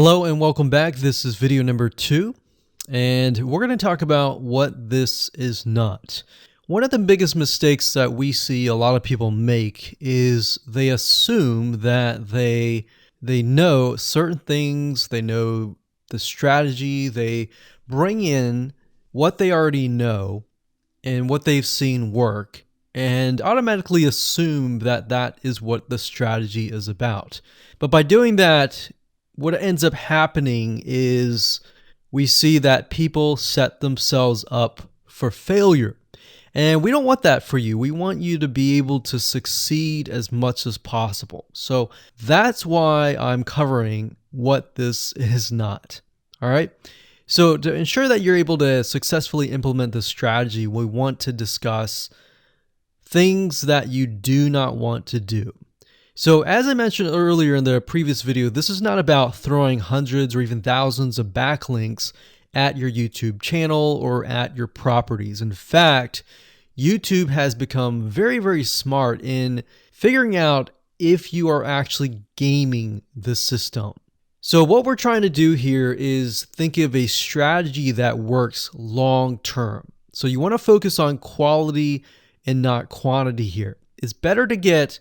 Hello and welcome back. This is video number 2, and we're going to talk about what this is not. One of the biggest mistakes that we see a lot of people make is they assume that they know certain things, they know the strategy, they bring in what they already know and what they've seen work, and automatically assume that that is what the strategy is about. But by doing that, what ends up happening is we see that people set themselves up for failure. And we don't want that for you. We want you to be able to succeed as much as possible. So that's why I'm covering what this is not. All right. So to ensure that you're able to successfully implement this strategy, we want to discuss things that you do not want to do. So as I mentioned earlier in the previous video, this is not about throwing hundreds or even thousands of backlinks at your YouTube channel or at your properties. In fact, YouTube has become very, very smart in figuring out if you are actually gaming the system. So what we're trying to do here is think of a strategy that works long term. So you want to focus on quality and not quantity here. It's better to get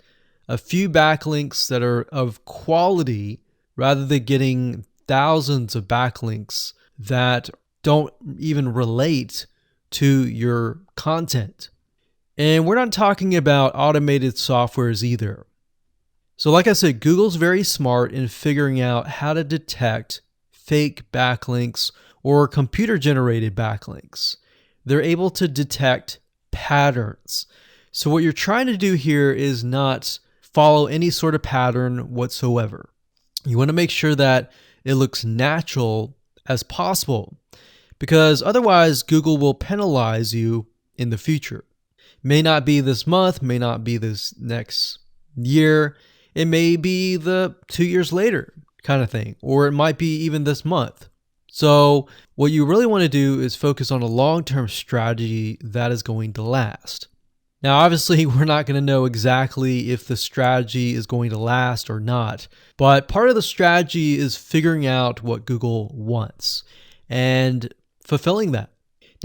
a few backlinks that are of quality rather than getting thousands of backlinks that don't even relate to your content. And we're not talking about automated softwares either. So like I said, Google's very smart in figuring out how to detect fake backlinks or computer-generated backlinks. They're able to detect patterns. So what you're trying to do here is not follow any sort of pattern whatsoever. You want to make sure that it looks natural as possible, because otherwise Google will penalize you in the future. May not be this month, may not be this next year, it may be the 2 years later kind of thing, or it might be even this month. So what you really want to do is focus on a long-term strategy that is going to last. Now, obviously, we're not going to know exactly if the strategy is going to last or not, but part of the strategy is figuring out what Google wants and fulfilling that.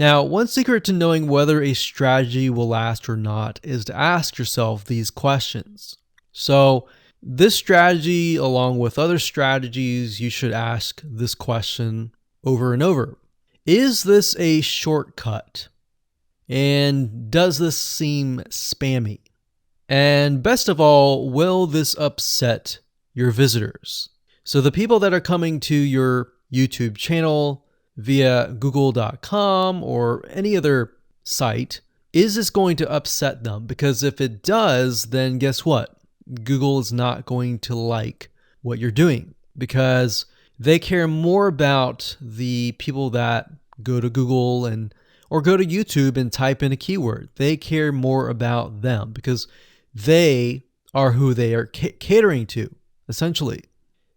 Now, one secret to knowing whether a strategy will last or not is to ask yourself these questions. So this strategy, along with other strategies, you should ask this question over and over. Is this a shortcut? And does this seem spammy? And best of all, will this upset your visitors? So the people that are coming to your YouTube channel via google.com or any other site, is this going to upset them? Because if it does, then guess what? Google is not going to like what you're doing, because they care more about the people that go to Google or go to YouTube and type in a keyword. They care more about them because they are who they are catering to, essentially.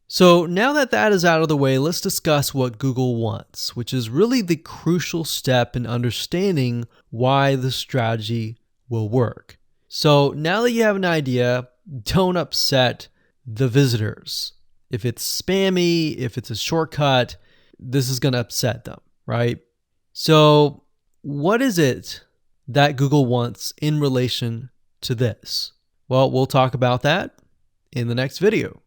So now that that is out of the way, let's discuss what Google wants, which is really the crucial step in understanding why the strategy will work. So now that you have an idea, don't upset the visitors. If it's spammy, if it's a shortcut, this is going to upset them, right? So what is it that Google wants in relation to this? Well, we'll talk about that in the next video.